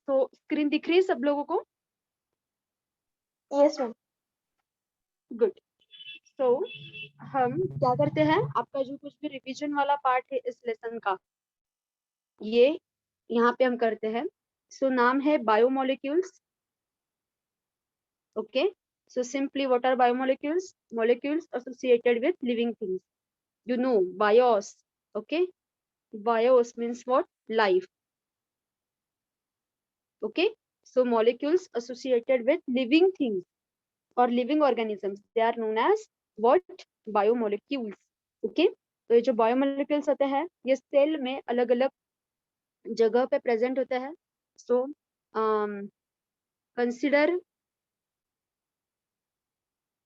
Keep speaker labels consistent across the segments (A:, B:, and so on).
A: तो स्क्रीन दिख रही है सब लोगों को?
B: Yes ma'am.
A: गुड। तो हम क्या करते हैं, आपका जो कुछ भी रिवीजन वाला पार्ट है इस लेसन का, ये यहाँ पे हम करते हैं। सो नाम है biomolecules. Okay, so simply what are biomolecules? Molecules associated with living things. You know, bios. Okay, bios means what? Life. Okay, so molecules associated with living things or living organisms, they are known as what? Biomolecules. Okay, तो ये जो biomolecules होते हैं ये cell में अलग अलग जगह पे प्रेजेंट होते हैं. So consider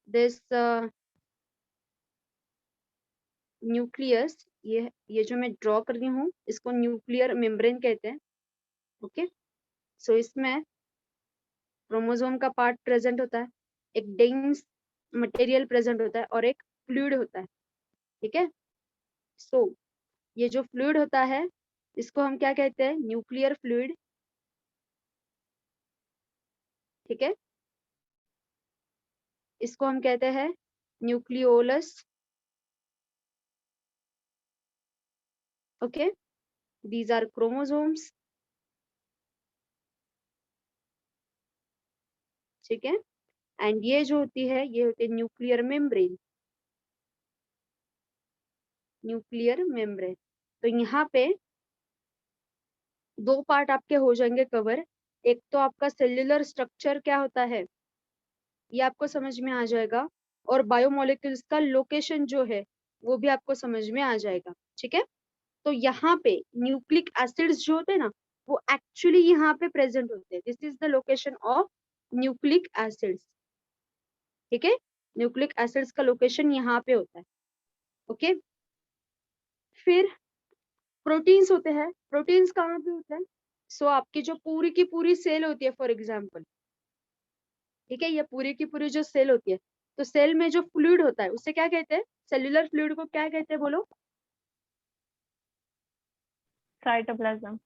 A: this nucleus. ये जो मैं ड्रॉ कर रही हूँ इसको न्यूक्लियर मेम्ब्रेन कहते हैं. ओके, सो इसमें क्रोमोसोम का पार्ट प्रेजेंट होता है, एक डेंस मटेरियल प्रेजेंट होता है और एक फ्लूइड होता है. ठीक है, सो ये जो फ्लूइड होता है इसको हम क्या कहते हैं? Nuclear fluid. ठीक है, इसको हम कहते हैं nucleolus. Okay, these are chromosomes. ठीक है, एंड ये जो होती है ये होती है न्यूक्लियर मेम्ब्रेन. Nuclear membrane. तो यहाँ पे दो पार्ट आपके हो जाएंगे कवर. एक तो आपका सेल्यूलर स्ट्रक्चर क्या होता है ये आपको समझ में आ जाएगा, और बायोमोलिक्यूल्स का लोकेशन जो है वो भी आपको समझ में आ जाएगा. ठीक है, तो यहाँ पे न्यूक्लिक एसिड्स जो होते हैं ना वो एक्चुअली यहाँ पे प्रेजेंट होते हैं. This is the location of nucleic acids. ठीक है, न्यूक्लिक एसिड्स का लोकेशन यहाँ पे होता है. ओके, फिर प्रोटीन्स होते हैं. प्रोटीन्स कहाँ पे होते हैं? सो आपकी जो पूरी की पूरी सेल होती है फॉर एग्जाम्पल, ठीक है, ये पूरी की पूरी जो सेल होती है, तो सेल में जो फ्लूइड होता है उसे क्या कहते हैं? सेल्यूलर फ्लूइड को क्या कहते हैं बोलो?
B: साइटोप्लाज्म.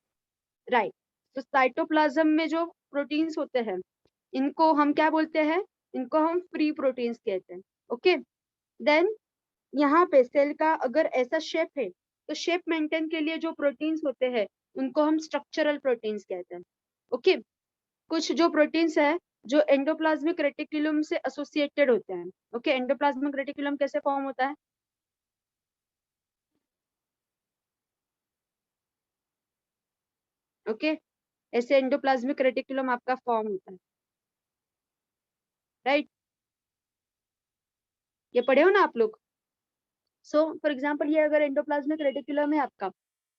A: राइट. तो साइटोप्लाज्म में जो प्रोटीन्स होते हैं इनको हम क्या बोलते हैं? इनको हम फ्री प्रोटीन्स कहते हैं. ओके, देन यहाँ पे सेल का अगर ऐसा शेप है तो शेप मेंटेन के लिए जो प्रोटीन्स होते हैं उनको हम स्ट्रक्चरल प्रोटीन्स कहते हैं. ओके, कुछ जो प्रोटीन्स है जो एंडोप्लाज्मिक रेटिकुलम से एसोसिएटेड होते हैं. ओके, एंडोप्लाज्मिक रेटिकुलम कैसे फॉर्म होता है? ओके, ऐसे एंडोप्लाज्मिक रेटिकुलम आपका फॉर्म होता है. राइट, ये पढ़े हो ना आप लोग? सो फॉर एग्जांपल ये अगर एंडोप्लाज्मिक रेटिकुलम है आपका,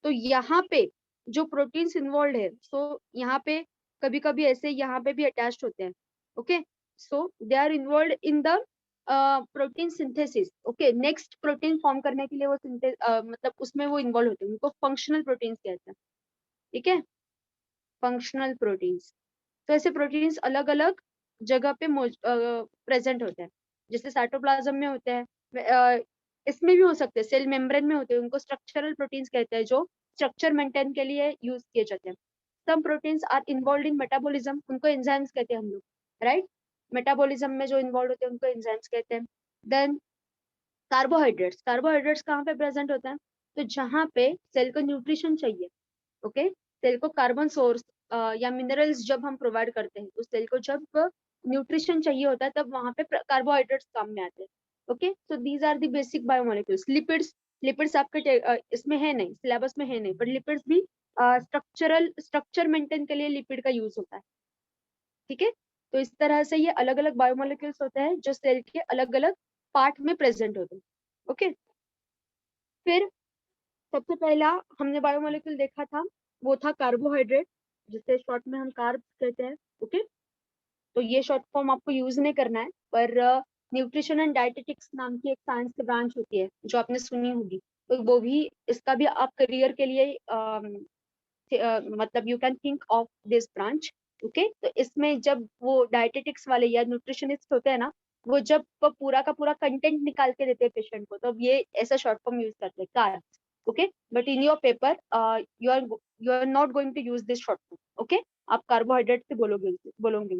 A: तो यहाँ पे जो प्रोटीन्स इन्वॉल्व है, सो यहाँ पे कभी कभी ऐसे यहाँ पे भी अटैच्ड होते हैं. Okay, so they are involve in the protein synthesis. Okay, next protein form करने के लिए वो मतलब उसमें वो इन्वॉल्व होते हैं, उनको फंक्शनल प्रोटीन्स कहते हैं. ठीक है, फंक्शनल प्रोटीन्स. तो ऐसे प्रोटीन्स अलग अलग जगह पे प्रेजेंट होते हैं. जैसे साइटोप्लाज्म में होते हैं, इसमें भी हो सकते हैं, सेल मेम्ब्रेन में होते हैं, उनको स्ट्रक्चरल प्रोटीन्स कहते हैं जो स्ट्रक्चर मेंटेन के लिए यूज किए जाते हैं. Some proteins are involve in metabolism, उनको एंजाइम्स कहते हैं हम लोग. राइट, मेटाबॉलिज्म में जो इन्वॉल्व होते हैं उनको एंजाइम्स कहते हैं. Then carbohydrates. कार्बोहाइड्रेट्स कहाँ पे प्रेजेंट होते हैं? तो जहाँ पे सेल को न्यूट्रिशन चाहिए. ओके, सेल को कार्बन सोर्स या मिनरल्स जब हम प्रोवाइड करते हैं, तो सेल को जब न्यूट्रिशन चाहिए होता है तब वहां पे कार्बोहाइड्रेट्स काम में आते हैं. Okay, so these are the basic biomolecules. Lipids. Lipids आपके इसमें है नहीं, सिलेबस में है नहीं, पर लिपिड्स भी स्ट्रक्चर मेंटेन के लिए लिपिड का यूज होता है. ठीक है, तो इस तरह से ये अलग अलग बायोमोलिक्यूल्स होते हैं जो सेल के अलग अलग पार्ट में प्रेजेंट होते हैं. ओके, फिर सबसे पहला हमने बायोमोलिक्यूल देखा था वो था कार्बोहाइड्रेट, जिसे शॉर्ट में हम कार्ब्स कहते हैं. ओके, तो ये शॉर्ट फॉर्म आपको यूज नहीं करना है, पर न्यूट्रिशन एंड डाइटेटिक्स नाम की एक साइंस की ब्रांच होती है जो आपने सुनी होगी, तो वो भी, इसका भी आप करियर के लिए मतलब you can think of this branch. Okay, तो इसमें जब वो डाइटेटिक्स वाले या न्यूट्रिशनिस्ट होते हैं ना, वो जब वो पूरा का पूरा कंटेंट निकाल के देते हैं पेशेंट को, तो ये ऐसा शॉर्ट फॉर्म यूज करते हैं carbs. Okay, but in your paper you are not going to use this short form, okay. आप कार्बोहाइड्रेट से बोलोगे उसे।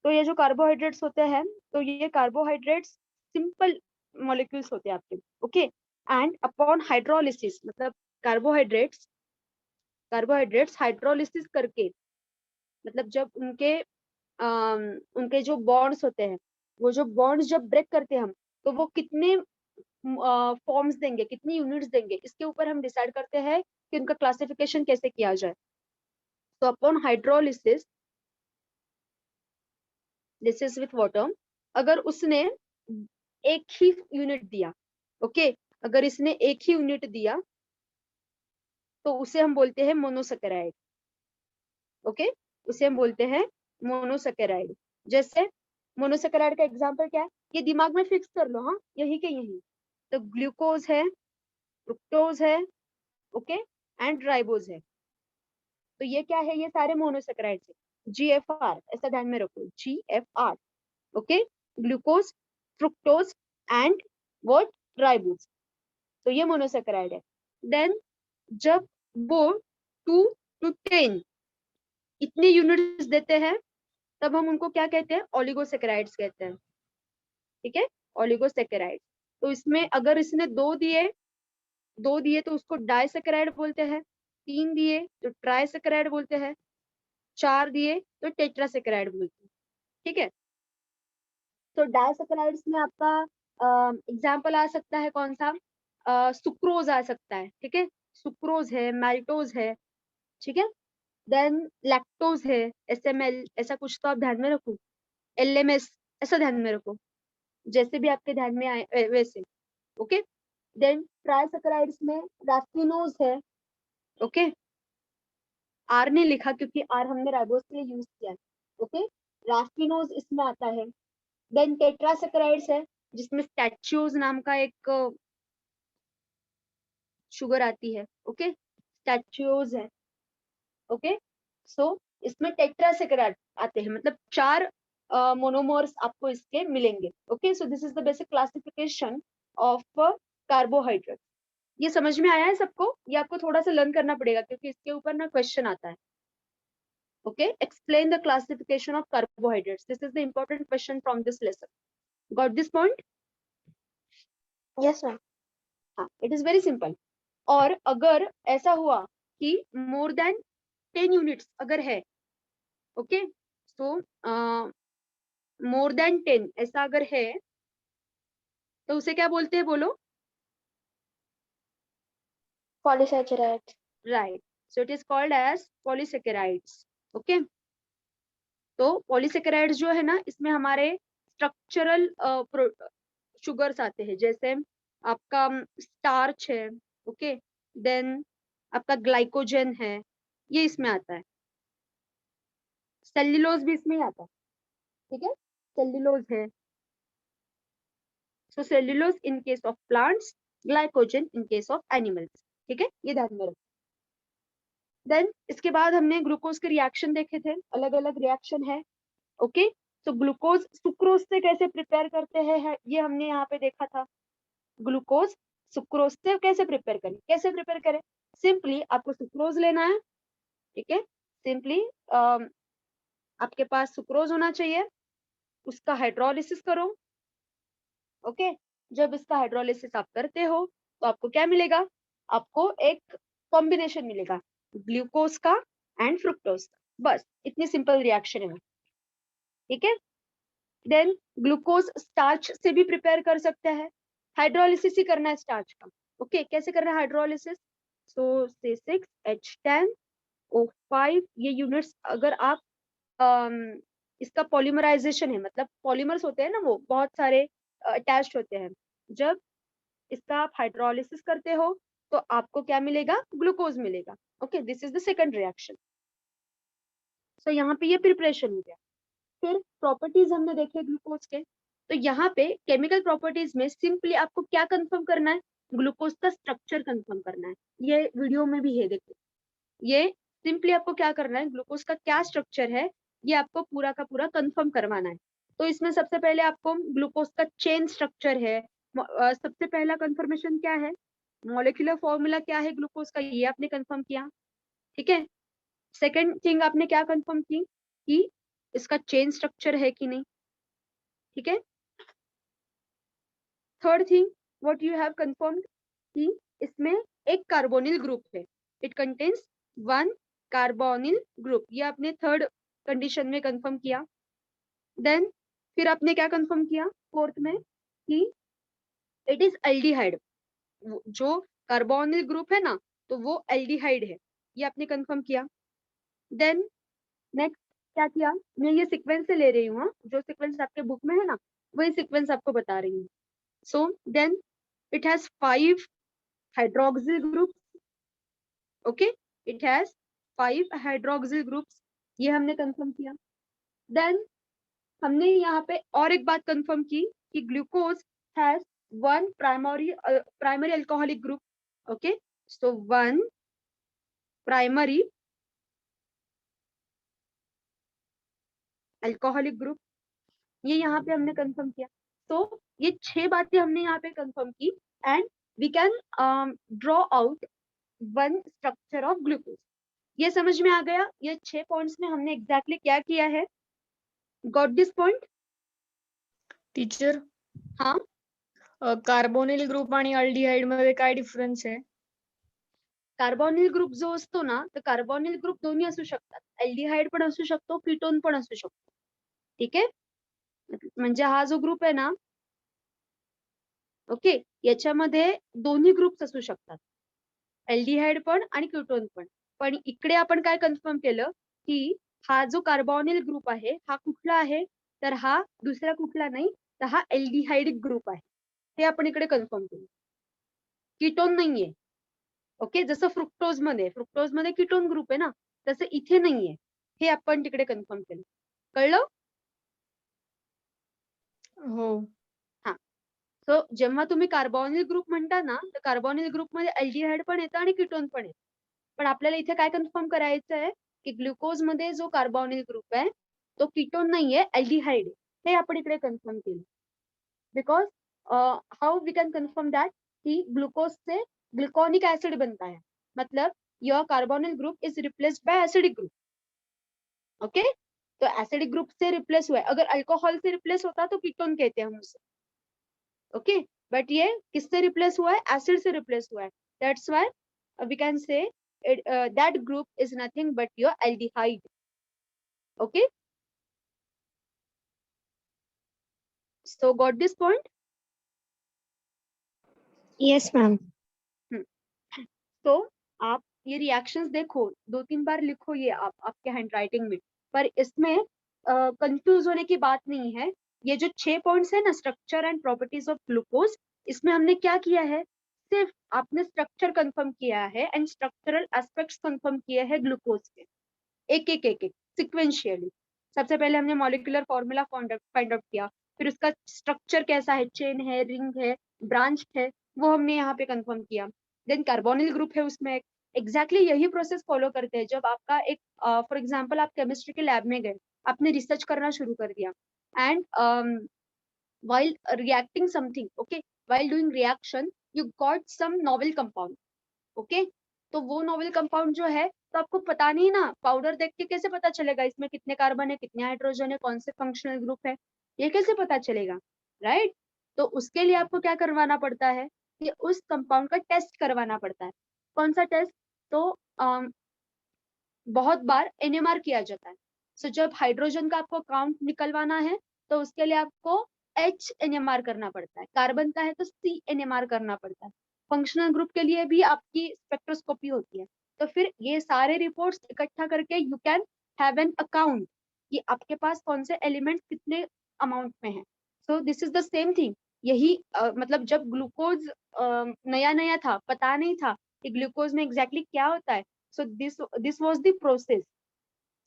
A: तो ये जो कार्बोहाइड्रेट्स होते हैं, तो ये कार्बोहाइड्रेट्स सिंपल मॉलिक्यूल्स होते हैं आपके, ओके। एंड अपॉन हाइड्रोलिसिस, मतलब कार्बोहाइड्रेट्स हाइड्रोलिसिस करके, मतलब जब उनके जो बॉन्ड्स होते हैं, वो जो बॉन्ड्स जब ब्रेक करते हैं हम, तो वो कितने फॉर्म्स देंगे, कितनी यूनिट्स देंगे, इसके ऊपर हम डिसाइड करते हैं कि उनका क्लासिफिकेशन कैसे किया जाए। तो upon hydrolysis, this is with water, अगर उसने एक ही यूनिट दिया, ओके, अगर इसने एक ही यूनिट दिया तो उसे हम बोलते हैं मोनोसैकेराइड, ओके, उसे हम बोलते हैं मोनोसैकेराइड। जैसे मोनोसैकेराइड का एग्जांपल क्या है, ये दिमाग में फिक्स कर लो, हाँ, यही के यही। तो ग्लूकोज है, फ्रुक्टोज है, ओके, एंड राइबोज है। तो ये क्या है, ये सारे मोनोसैकेराइड है। GFR, ऐसा ध्यान में रखो, GFR, okay, glucose, fructose and what, ribose. तो ये मोनोसैकेराइड है। देन जब वो 2 to 10 इतने यूनिट्स देते हैं, तब हम उनको क्या कहते हैं, ओलिगोसैकेराइड्स कहते हैं, ठीक है, ओलिगोसैकेराइड। तो इसमें अगर इसने दो दिए तो उसको डाइसैकेराइड बोलते हैं, 3 दिए तो ट्राइसैकेराइड बोलते हैं, 4 दिए तो टेट्रासैकेराइड बोलते हैं, ठीक है। तो डाइसैकेराइड्स में आपका एग्जाम्पल आ सकता है कौन सा, सुक्रोज आ सकता है, ठीक है, सुक्रोज है, मैल्टोज है, ठीक है। देन लैक्टोज है, SML, ऐसा कुछ तो आप ध्यान में रखो, LMS, ऐसा ध्यान में रखो, जैसे भी आपके ध्यान में आए वैसे, ओके। देन ट्राइसैकेराइड्स में रैफिनोज है, ओके, आर ने लिखा क्योंकि आर हमने राइबोज के लिए यूज किया है, ओके, रैफिनोज इसमें आता है। देन टेट्रासैकेराइड्स है, जिसमें स्टैच्यूज नाम का एक शुगर आती है, ओके, स्टैच्यूज है, ओके। सो इसमें टेट्रासैकेराइड आते हैं, मतलब 4 मोनोमर्स आपको इसके मिलेंगे, okay. So this is the basic classification of carbohydrate. ये समझ में आया है सबको? ये आपको थोड़ा सा लर्न करना पड़ेगा क्योंकि इसके ऊपर ना क्वेश्चन आता है, okay. Explain the classification of carbohydrates, this is the important question from this lesson. Got this point?
B: Yes, ma'am.
A: हाँ, इट इज वेरी सिंपल। और अगर ऐसा हुआ कि मोर देन 10 यूनिट्स अगर है, ओके, सो मोर देन 10 ऐसा अगर है, तो उसे क्या बोलते हैं, बोलो?
B: Polysaccharides.
A: Right, so it is called as polysaccharides, okay. तो पॉलीसेकेराइड्स जो है ना, इसमें हमारे स्ट्रक्चरल शुगर्स आते हैं, जैसे आपका स्टार्च है, ओके, देन आपका ग्लाइकोजन है, ये इसमें आता है। सेल्यूलोज भी इसमें ही आता है, ठीक है, सेल्यूलोज है। So cellulose in case of plants, glycogen in case of animals, ठीक है, ये ध्यान में रखो। देन इसके बाद हमने ग्लूकोज के रिएक्शन देखे थे, अलग अलग रिएक्शन है, ओके। तो ग्लूकोज सुक्रोज से कैसे प्रिपेयर करते हैं, ये हमने यहाँ पे देखा था। ग्लूकोज सुक्रोज से कैसे प्रिपेयर करें, सिंपली आपको सुक्रोज लेना है, ठीक है, सिंपली आपके पास सुक्रोज होना चाहिए, उसका हाइड्रोलिसिस करो, ओके। जब इसका हाइड्रोलिसिस आप करते हो तो आपको क्या मिलेगा, आपको एक कॉम्बिनेशन मिलेगा ग्लूकोज का एंड फ्रुक्टोज का, बस इतनी सिंपल रिएक्शन है, ठीक है। देन ग्लूकोज स्टार्च से भी प्रिपेयर कर सकते हैं, हाइड्रोलिसिस ही करना है स्टार्च का, ओके। कैसे करना है हाइड्रोलिसिस, सो C6H10O5, ये यूनिट्स अगर आप इसका पॉलीमराइजेशन है, मतलब पॉलीमर्स होते हैं ना, वो बहुत सारे अटैच्ड होते हैं, जब इसका आप हाइड्रोलिसिस करते हो तो आपको क्या मिलेगा, ग्लूकोज मिलेगा, okay. This is the second reaction. So यहाँ पे ये प्रिपरेशन हो गया। फिर प्रॉपर्टीज हमने देखे ग्लूकोज के, तो यहाँ पे केमिकल प्रॉपर्टीज में सिंपली आपको क्या कंफर्म करना है, ग्लूकोज का स्ट्रक्चर कंफर्म करना है। ये वीडियो में भी है, देखो, ये सिंपली आपको क्या करना है, ग्लूकोज का क्या स्ट्रक्चर है ये आपको पूरा का पूरा कंफर्म करवाना है। तो इसमें सबसे पहले आपको ग्लूकोज का चेन स्ट्रक्चर है, सबसे पहला कंफर्मेशन क्या है, मॉलिक्यूलर फॉर्मूला क्या है ग्लूकोज का, ये आपने कंफर्म किया, ठीक है। सेकेंड थिंग आपने क्या कंफर्म की कि इसका चेन स्ट्रक्चर है कि नहीं, ठीक है। Third thing what you have confirmed कि इसमें एक कार्बोनिल ग्रुप है, it contains one carbonyl group, ये आपने थर्ड कंडीशन में कंफर्म किया। देन फिर आपने क्या कंफर्म किया फोर्थ में कि इट इज एल्डिहाइड, जो कार्बोनिल ग्रुप है ना तो वो एल्डिहाइड है, ये आपने कंफर्म किया। देन नेक्स्ट क्या किया, मैं ये सीक्वेंस से ले रही हूँ, जो सीक्वेंस आपके बुक में है ना वही सीक्वेंस आपको बता रही हूँ। So then it has 5 hydroxyl groups, okay, it has 5 hydroxyl groups, ये हमने कंफर्म किया। देन हमने यहाँ पे और एक बात कंफर्म की कि glucose has one primary alcoholic group, okay, so one primary alcoholic group, ये यहाँ पे हमने कंफर्म किया। तो ये 6 बातें हमने यहाँ पे कंफर्म की and we can draw out one structure of glucose. ये समझ में आ गया, ये 6 पॉइंट्स में हमने एग्जैक्टली क्या किया है, गॉट दिस पॉइंट?
C: टीचर,
A: हाँ,
C: कार्बोनिल ग्रुप आणि अल्डिहाइड मध्ये काय डिफरन्स आहे?
A: कार्बोनिल ग्रुप जो असतो ना, तर कार्बोनिल ग्रुप दोन्ही असू शकतात, अल्डिहाइड पण असू शकतो, कीटोन पण असू शकतो, ठीक आहे। म्हणजे हा जो ग्रुप आहे ना, ओके, याच्यामध्ये दोन्ही ग्रुप्स असू शकतात, अल्डिहाइड पण आणि कीटोन पण। पण इकडे आपण काय कन्फर्म केलं की हा जो कार्बोनिल ग्रुप आहे हा कुठला आहे, तर हा दुसरा कुठला नाही, तर हा अल्डिहाइड ग्रुप आहे, हे आपण इकडे कन्फर्म केलं, कीटोन नाहीये, ओके। जसं फ्रुक्टोज मध्ये कीटोन ग्रुप आहे ना, तसं इथे नाहीये, हे आपण तिकडे कन्फर्म केलं, कळलं?
C: हो.
A: हा, सो जेव्हा तुम्ही कार्बोनिल ग्रुप म्हणता ना, तर कार्बोनिल ग्रुप मध्ये अल्डिहाइड पण येतं आणि कीटोन पण येतं, पण आपल्याला इथे काय कन्फर्म करायचं आहे की ग्लुकोज मध्ये जो कार्बोनिल ग्रुप आहे तो कीटोन नाहीये, अल्डिहाइड, हे आपण इकडे कन्फर्म केलं। Because how we can confirm that कि ग्लूकोज से ग्लूकोनिक एसिड बनता है, मतलब your carbonyl group is replaced by acidic group, okay. तो एसिडिक ग्रुप से रिप्लेस हुआ है, अगर अल्कोहल से रिप्लेस होता तो कीटोन कहते हैं हम उसे, ओके। बट ये किससे रिप्लेस हुआ है, एसिड से रिप्लेस हुआ है, that's why we can say that group is nothing but your aldehyde, okay. So got this point?
B: Yes, ma'am.
A: तो आप ये रिएक्शंस देखो, 2-3 बार लिखो ये आप आपके हैंडराइटिंग में, पर इसमें कंफ्यूज होने की बात नहीं है। ये जो 6 पॉइंट्स है ना, structure and properties of glucose, इसमें हमने क्या किया है, सिर्फ आपने स्ट्रक्चर कंफर्म किया है एंड स्ट्रक्चरल एस्पेक्ट्स कंफर्म किए हैं ग्लूकोज के, एक सिक्वेंशियली। सबसे पहले हमने मॉलिक्यूलर फॉर्मूला फाइंड आउट किया, फिर उसका स्ट्रक्चर कैसा है, चेन है, रिंग है, ब्रांच है, वो हमने यहाँ पे कंफर्म किया। देन कार्बोनिल ग्रुप है उसमें, एग्जैक्टली यही प्रोसेस फॉलो करते हैं। जब आपका एक फॉर एग्जांपल आप केमिस्ट्री के लैब में गए, आपने रिसर्च करना शुरू कर दिया and while reacting something, okay, while doing reaction you got some novel compound, okay। तो वो नोवेल कंपाउंड जो है, तो आपको पता नहीं ना, पाउडर देख के कैसे पता चलेगा इसमें कितने कार्बन है, कितने हाइड्रोजन है, कौन से फंक्शनल ग्रुप है, ये कैसे पता चलेगा, राइट। तो उसके लिए आपको क्या करवाना पड़ता है कि उस कंपाउंड का टेस्ट करवाना पड़ता है। कौन सा टेस्ट? तो बहुत बार एनएमआर किया जाता है। सो जब हाइड्रोजन का आपको काउंट निकलवाना है तो उसके लिए आपको एच एनएमआर करना पड़ता है, कार्बन का है तो सी एनएमआर करना पड़ता है, फंक्शनल ग्रुप के लिए भी आपकी स्पेक्ट्रोस्कोपी होती है। तो फिर ये सारे रिपोर्ट्स इकट्ठा करके you can have an account कि आपके पास कौन से एलिमेंट कितने अमाउंट में है। सो this is the same thing, यही मतलब जब ग्लूकोज नया नया था, पता नहीं था कि ग्लूकोज में एग्जैक्टली क्या होता है, so this was the process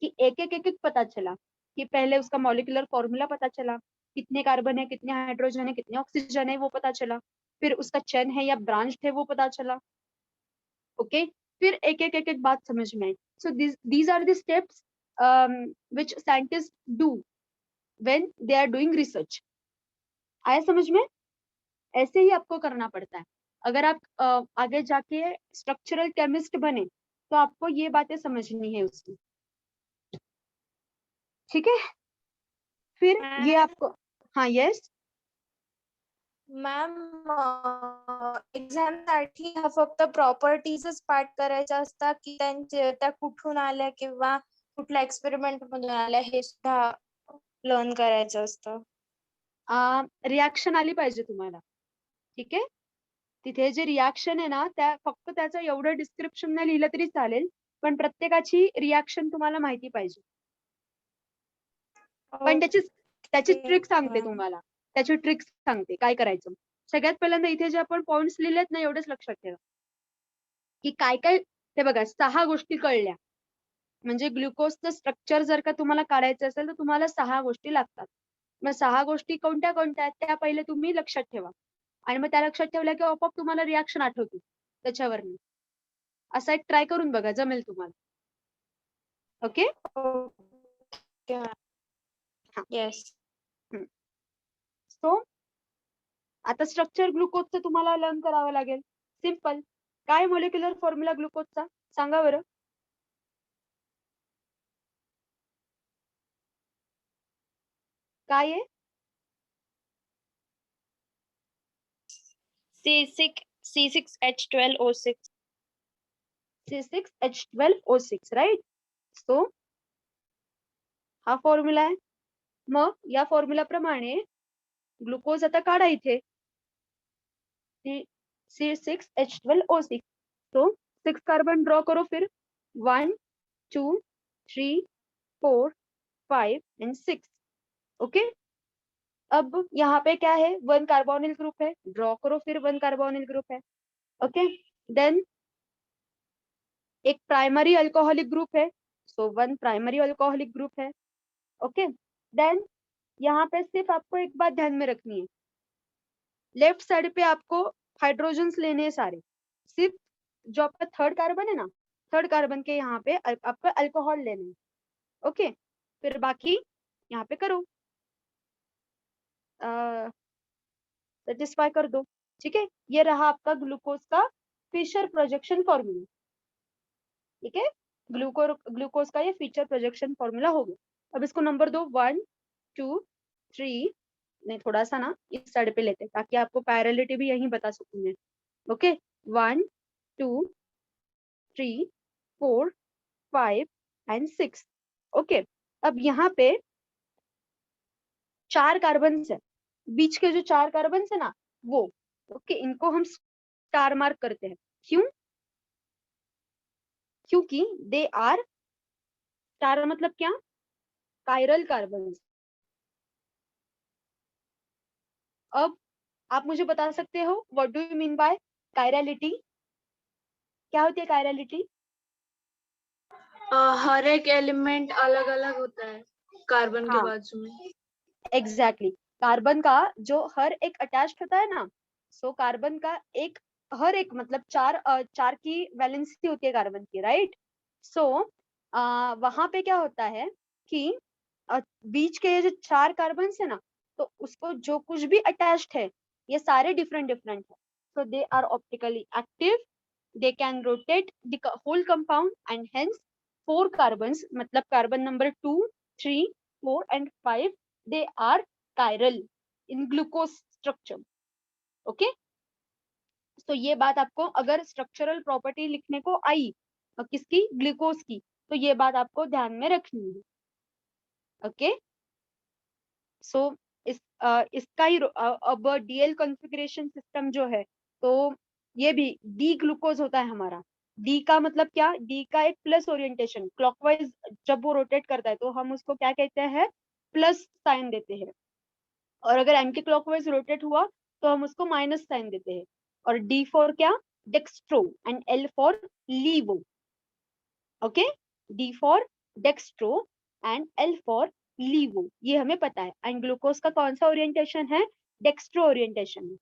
A: कि एक पता चला कि पहले उसका मॉलिक्यूलर फॉर्मूला पता चला, कितने कार्बन है, कितने हाइड्रोजन है, कितने ऑक्सीजन है, वो पता चला, फिर उसका चेन है या ब्रांच है वो पता चला, ओके। फिर एक बात समझ में आई। So these are the steps which scientist do when they are doing research. आया समझ में? ऐसे ही आपको करना पड़ता है। अगर आप आगे जाके स्ट्रक्चरल केमिस्ट बने तो आपको ये बातें समझनी है उसमें, ठीक है। फिर ये आपको, हाँ यस,
B: मॅम एक्झामसाठी हा फक्त प्रॉपर्टीजच पाठ करायचा असतात की त्या कुठून आल्या किंवा कुठल्या एक्सपेरिमेंट मधून आल्या हे सुद्धा लर्न करायचं असतं.
A: रिॲक्शन आली पाहिजे तुम्हाला, ठीक आहे. तिथे जे रिॲक्शन आहे ना, त्या फक्त त्याचं एवढं डिस्क्रिप्शन नाही लिहिलं तरी चालेल, पण प्रत्येकाची रिॲक्शन तुम्हाला माहिती पाहिजे. पण त्याची ट्रिक सांगते तुम्हाला, त्याची ट्रिक सांगते काय करायचं. सगळ्यात पहिल्यांदा इथे जे आपण पॉइंट्स लिहिलेत ना, एवढंच लक्षात ठेवा की काय काय. ते बघा 6 गोष्टी कळल्या, म्हणजे ग्लुकोजचं स्ट्रक्चर जर का तुम्हाला काढायचं असेल तर तुम्हाला 6 गोष्टी लागतात. मग 6 गोष्टी कोणत्या कोणत्या आहेत त्या पहिले तुम्ही लक्षात ठेवा, आणि मग त्या लक्षात ठेवल्या की आपोआप तुम्हाला रिॲक्शन आठवते त्याच्यावरनं. असा एक ट्राय करून बघा, जमेल तुम्हाला. ओके.
B: येस.
A: सो आता स्ट्रक्चर ग्लुकोजचं तुम्हाला लर्न करावं लागेल. सिंपल. काय मॉलिक्युलर फॉर्म्युला ग्लुकोजचा सांगा बरं. काय आहे?
B: C6H12O6.
A: C6H12O6 right. सो हा फॉर्म्युला आहे. मग या फॉर्म्युला प्रमाणे ग्लुकोज आता काढा इथे, C6H12O6. तो 6 कार्बन ड्रॉ करो फिर. 1 2 3 4 5 एंड 6. ओके. अब यहाँ पे क्या है, 1 कार्बोनिल ग्रुप है, ड्रॉ करो फिर 1 कार्बोनिल ग्रुप है. ओके. देन एक प्राइमरी अल्कोहलिक ग्रुप है, सो 1 प्राइमरी अल्कोहलिक ग्रुप है. ओके. देन यहाँ पे सिर्फ आपको एक बात ध्यान में रखनी है, लेफ्ट साइड पे आपको हाइड्रोजन्स लेने हैं सारे. सिर्फ जो आपका थर्ड कार्बन है ना, थर्ड कार्बन के यहाँ पे आपका अल्कोहल लेना है. ओके. फिर बाकी यहाँ पे करो, सेटिस्फाई कर दो. ठीक है. ये रहा आपका ग्लूकोज का फिशर प्रोजेक्शन फॉर्मूला. ठीक है. ग्लूकोज का ये फीचर प्रोजेक्शन फॉर्मूला हो गया. अब इसको नंबर दो, 1 2 3. नहीं, थोड़ा सा ना इस साइड पे लेते हैं ताकि आपको पैरेलिटी भी यहीं बता सकूं मैं. ओके. 1 2 3 4 5 एंड 6. ओके. अब यहाँ पे 4 कार्बन है, बीच के जो 4 कार्बन है ना वो, ओके, इनको हम स्टार मार्क करते हैं. क्यों? क्योंकि दे आर, स्टार मतलब क्या, कायरल कार्बन. अब आप मुझे बता सकते हो what do you mean by chirality. क्या होती है कायरलिटी?
B: हर एक एलिमेंट अलग अलग होता है कार्बन के
A: हाँ,
B: बाजू में.
A: एग्जैक्टली. कार्बन का जो हर एक अटैच्ड होता है ना, सो कार्बन का एक, हर एक मतलब 4 की वैलेंसी होती है कार्बन की, राइट. सो वहां पे क्या होता है कि बीच के ये जो 4 कार्बन है ना, तो उसको जो कुछ भी अटैच्ड है ये सारे डिफरेंट डिफरेंट है. So they are optically active, they can rotate the whole compound and hence 4 carbons मतलब carbon number 2 3 4 and 5 they are chiral in glucose structure. Okay. तो ये बात आपको अगर स्ट्रक्चरल प्रॉपर्टी लिखने को आई किसकी, ग्लूकोज की, तो ये बात आपको ध्यान में रखनी है. ओके. सो इसका ही अब डीएल कॉन्फ़िगरेशन सिस्टम जो है, तो ये भी डी ग्लूकोज होता है हमारा. डी का मतलब क्या, डी का एक प्लस ओरिएंटेशन, क्लॉकवाइज जब वो रोटेट करता है तो हम उसको क्या कहते हैं, प्लस साइन देते हैं. और अगर एंटी क्लॉकवाइज रोटेट हुआ तो हम उसको माइनस साइन देते हैं. और डी फॉर क्या, dextro, and L for laevo. Okay. D for dextro and L for laevo, ये हमें पता है. एंड ग्लूकोज का कौन सा ओरिएंटेशन है, dextro orientation.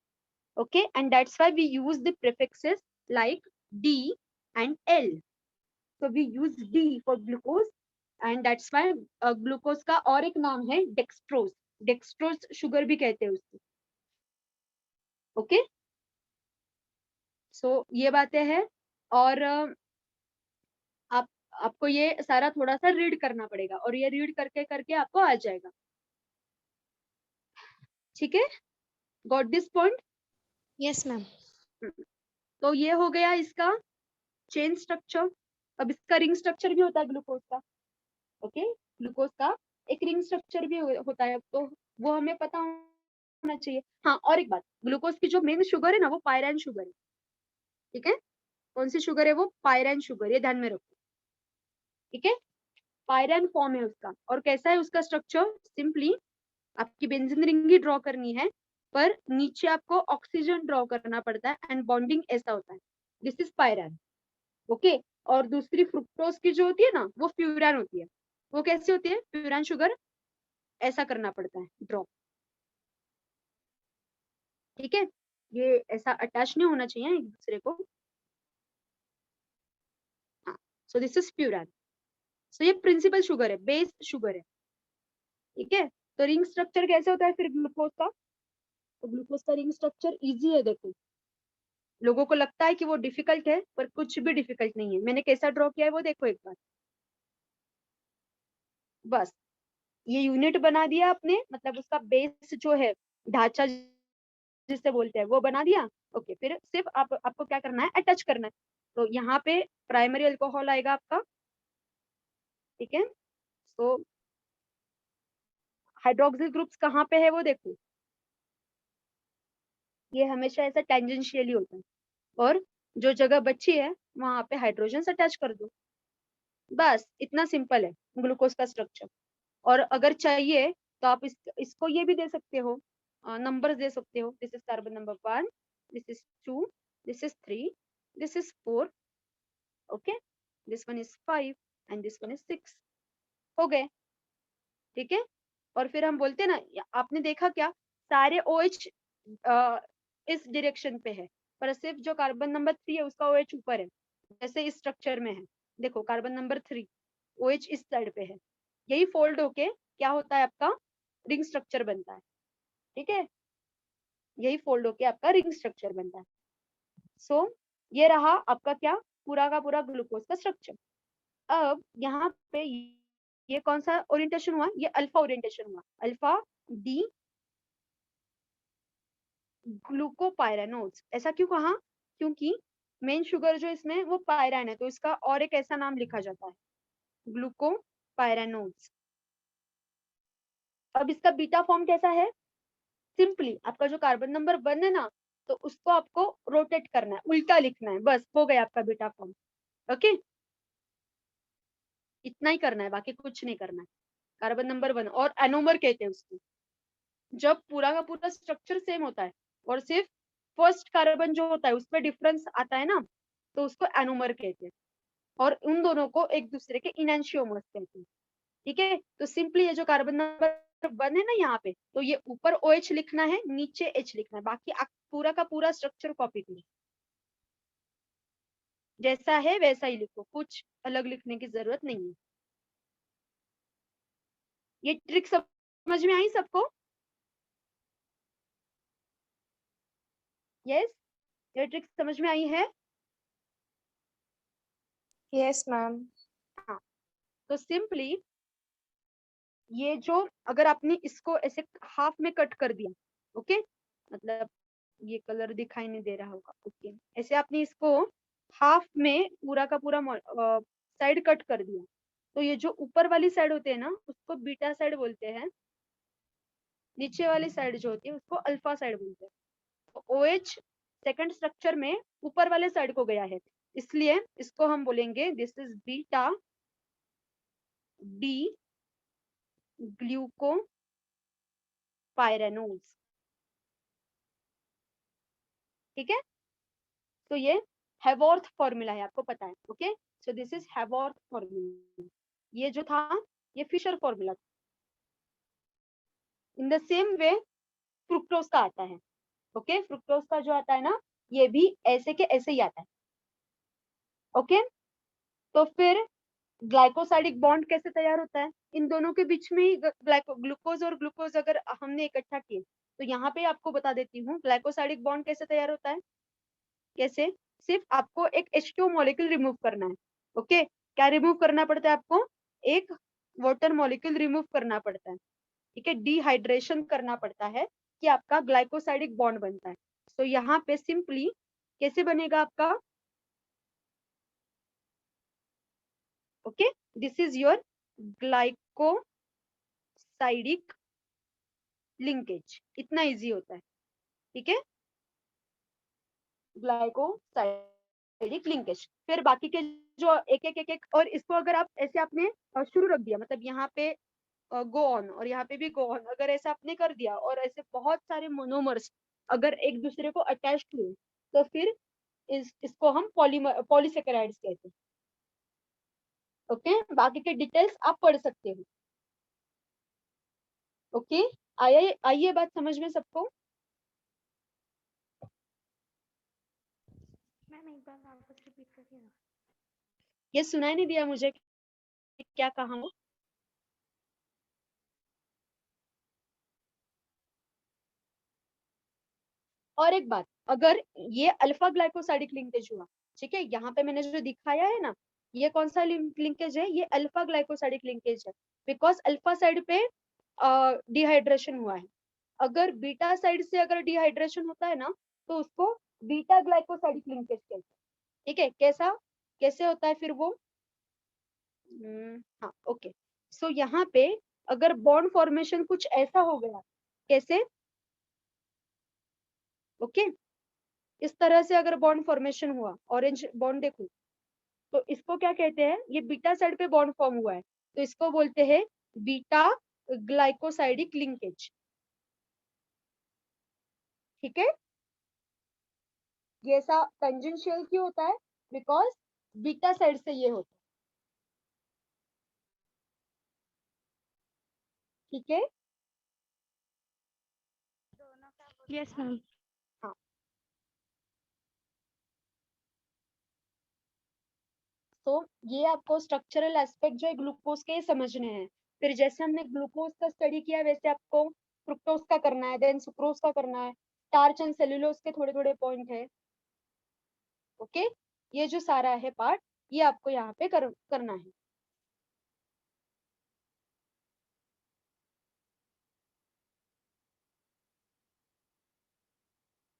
A: Okay. And that's why we use the prefixes like D and L. so we use D for glucose and that's why glucose का और एक नाम है डेक्स्ट्रोज. डेक्स्ट्रोज शुगर भी कहते हैं उसको. ओके. सो ये बातें हैं, और आपको ये सारा थोड़ा सा रीड करना पड़ेगा, और ये रीड करके करके आपको आ जाएगा। ठीक है, got this point?
B: Yes ma'am.
A: तो ये हो गया इसका चेन स्ट्रक्चर। अब इसका रिंग स्ट्रक्चर भी होता है ग्लूकोज का। ओके, ग्लूकोज का एक रिंग स्ट्रक्चर भी होता है, तो वो हमें पता होना चाहिए। हाँ, और एक बात, ग्लूकोज की जो मेन शुगर है ना, वो पायराइन शुगर है। ठीक है, कौन सी शुगर है वो? पायराइन शुगर, ये ध्यान में रखो। ठीक है, पायराइन फॉर्म है उसका। और कैसा है उसका स्ट्रक्चर? सिंपली आपकी बेंजीन रिंग ही ड्रॉ करनी है, पर नीचे आपको ऑक्सीजन ड्रॉ करना पड़ता है, एंड बॉन्डिंग ऐसा होता है। This is पायराइन। ओके, और दूसरी फ्रुक्टोज की जो होती है ना, वो फ्यूरान होती है। वो कैसी होती है? फ्यूरान शुगर ऐसा करना पड़ता है ड्रॉ। ठीक है, ये ऐसा अटैच नहीं होना चाहिए एक दूसरे को। हाँ, सो दिस इज फ्यूरान। सो ये प्रिंसिपल शुगर है, बेस शुगर है। ठीक है, तो रिंग स्ट्रक्चर कैसे होता है फिर ग्लूकोज का? तो ग्लूकोज का रिंग स्ट्रक्चर इजी है। देखो, लोगों को लगता है कि वो डिफिकल्ट है, पर कुछ भी डिफिकल्ट नहीं है। मैंने कैसा ड्रॉ किया है वो देखो एक बार। बस ये यूनिट बना दिया आपने, मतलब उसका बेस जो है, ढांचा जिसे बोलते हैं, वो बना दिया। ओके, फिर सिर्फ आपको क्या करना है? अटैच करना है। तो यहाँ पे प्राइमरी अल्कोहल आएगा आपका। ठीक है, तो हाइड्रोक्सिल ग्रुप्स कहाँ पे है वो देखो, ये हमेशा ऐसा टेंजेंशियली होता है, और जो जगह बची है वहां पे हाइड्रोजन अटैच कर दो। बस इतना सिंपल है ग्लूकोज का स्ट्रक्चर। और अगर चाहिए तो आप इसको ये भी दे सकते हो, नंबर्स दे सकते हो। This is carbon number 1, this is 2, this is 3, this is 4, okay, this one is 5 and this one is 6। हो गए। ठीक है, और फिर हम बोलते हैं ना, आपने देखा क्या, सारे OH इस डायरेक्शन पे है, पर सिर्फ जो कार्बन नंबर 3 है उसका OH ऊपर है, जैसे इस स्ट्रक्चर में है। देखो, कार्बन नंबर 3 OH इस साइड पे है। यही फोल्ड होके क्या होता है? आपका रिंग स्ट्रक्चर बनता है। ठीक है, यही फोल्ड होके आपका रिंग स्ट्रक्चर बनता है। सो ये रहा आपका क्या, पूरा का पूरा ग्लूकोज का स्ट्रक्चर। अब यहाँ पे ये कौन सा ओरिएंटेशन हुआ? ये अल्फा ओरिएंटेशन हुआ, अल्फा डी ग्लूकोपायरानोज। ऐसा क्यों कहा? क्योंकि मेन शुगर जो इसमें वो पायरान है, तो इसका और एक ऐसा नाम लिखा जाता है, ग्लूकोपायरानोज। अब इसका बीटा फॉर्म कैसा है? सिंपली आपका जो कार्बन नंबर 1 है ना, तो उसको आपको रोटेट करना है, उल्टा लिखना है, बस हो गया आपका बीटा फॉर्म। ओके, इतना ही करना है, बाकी कुछ नहीं करना है। कार्बन नंबर 1, और एनोमर कहते हैं उसको, जब पूरा का पूरा स्ट्रक्चर सेम होता है और सिर्फ फर्स्ट कार्बन जो होता है उसमें डिफरेंस आता है ना, तो उसको एनोमर कहते हैं। और उन दोनों को एक दूसरे के इनैंशियोमर्स कहते हैं। ठीक है, तो सिंपली ये जो कार्बन नंबर 1 है ना यहाँ पे, तो ये ऊपर OH लिखना है, नीचे H लिखना है, बाकी पूरा का पूरा स्ट्रक्चर कॉपी करो, जैसा है वैसा ही लिखो, कुछ अलग लिखने की जरूरत नहीं है। ये ट्रिक समझ में आई सबको? यस, ये ट्रिक समझ में आई है?
B: Yes ma'am.
A: हाँ, तो सिंपली ये जो, अगर आपने इसको ऐसे हाफ में कट कर दिया, ओके, मतलब ये कलर दिखाई नहीं दे रहा होगा, ओके, ऐसे आपने इसको हाफ में पूरा का पूरा साइड कट कर दिया, तो ये जो ऊपर वाली साइड होती है ना, उसको बीटा साइड बोलते हैं, नीचे वाली साइड जो होती है उसको अल्फा साइड बोलते हैं। तो OH सेकंड स्ट्रक्चर में ऊपर वाले साइड को गया है, इसलिए इसको हम बोलेंगे this is beta D glucopyranose. ठीक है, तो ये हैवॉर्थ फॉर्मूला है, आपको पता है। Okay, so this is Haworth formula. ये जो था ये Fischer formula. In the same way fructose का आता है। ओके, फ्रुक्टोज का जो आता है ना, ये भी ऐसे के ऐसे ही आता है। ओके, तो फिर ग्लाइकोसाइडिक बॉन्ड कैसे तैयार होता है? इन दोनों के बीच में ही ग्लूकोज और ग्लूकोज अगर हमने इकट्ठा किए, तो यहाँ पे आपको बता देती हूँ ग्लाइकोसाइडिक बॉन्ड कैसे तैयार होता है। कैसे? सिर्फ आपको एक H2O मॉलिक्यूल रिमूव करना है। ओके, क्या रिमूव करना पड़ता है आपको? एक वाटर मॉलिक्यूल रिमूव करना पड़ता है, ठीक है, डिहाइड्रेशन करना पड़ता है कि आपका ग्लाइकोसाइडिक बॉन्ड बनता है। तो यहाँ पे सिंपली कैसे बनेगा आपका? Okay, this is your glycosidic linkage, इतना इजी होता है, ठीक है, ग्लाइकोसाइडिक लिंकेज। फिर बाकी के जो एक और इसको अगर आप ऐसे आपने शुरू रख दिया, मतलब यहाँ पे गो ऑन और यहाँ पे भी गो ऑन, अगर ऐसा आपने कर दिया और ऐसे बहुत सारे मोनोमर्स अगर एक दूसरे को अटैच हुए तो फिर इसको हम पॉलीसेकेराइड्स कहते हैं। ओके, बाकी के डिटेल्स आप पढ़ सकते हो। ओके, आइए बात समझ में सबको?
D: मैम एक बार वापस रिपीट करिए ना।
A: ये सुनाई नहीं दिया मुझे कि क्या कहा वो? और एक बात, अगर ये अल्फा ग्लाइकोसाइडिक लिंकेज हुआ, ठीक है, यहाँ पे मैंने जो दिखाया है ना, ये कौन सा लिंकेज है? ये अल्फा ग्लाइकोसाइडिक लिंकेज है, बिकॉज अल्फा साइड पे डिहाइड्रेशन हुआ है। अगर बीटा साइड से अगर डिहाइड्रेशन होता है ना, तो उसको बीटा ग्लाइकोसाइडिक लिंकेज कहते हैं, ठीक है। कैसे होता है फिर वो? हाँ, ओके। सो यहाँ पे अगर बॉन्ड फॉर्मेशन कुछ ऐसा हो गया, कैसे? ओके, इस तरह से अगर बॉन्ड फॉर्मेशन हुआ, ऑरेंज बॉन्ड देखो, तो इसको क्या कहते हैं? ये बीटा साइड पे बॉन्ड फॉर्म हुआ है, तो इसको बोलते हैं बीटा ग्लाइकोसाइडिक लिंकेज, ठीक है। ये ऐसा टेंजेंशियल क्यों होता है? बिकॉज बीटा साइड से ये होता है, ठीक है।
D: Yes ma'am.
A: हाँ, तो ये आपको स्ट्रक्चरल एस्पेक्ट जो है ग्लूकोज के समझने हैं। फिर जैसे हमने ग्लूकोज का स्टडी किया वैसे आपको फ्रुक्टोज का करना है, देन सुक्रोज का करना है, स्टार्च एंड सेलुलोज के थोड़े थोड़े पॉइंट है। ओके, ये जो सारा है पार्ट, ये आपको यहाँ पे करना है।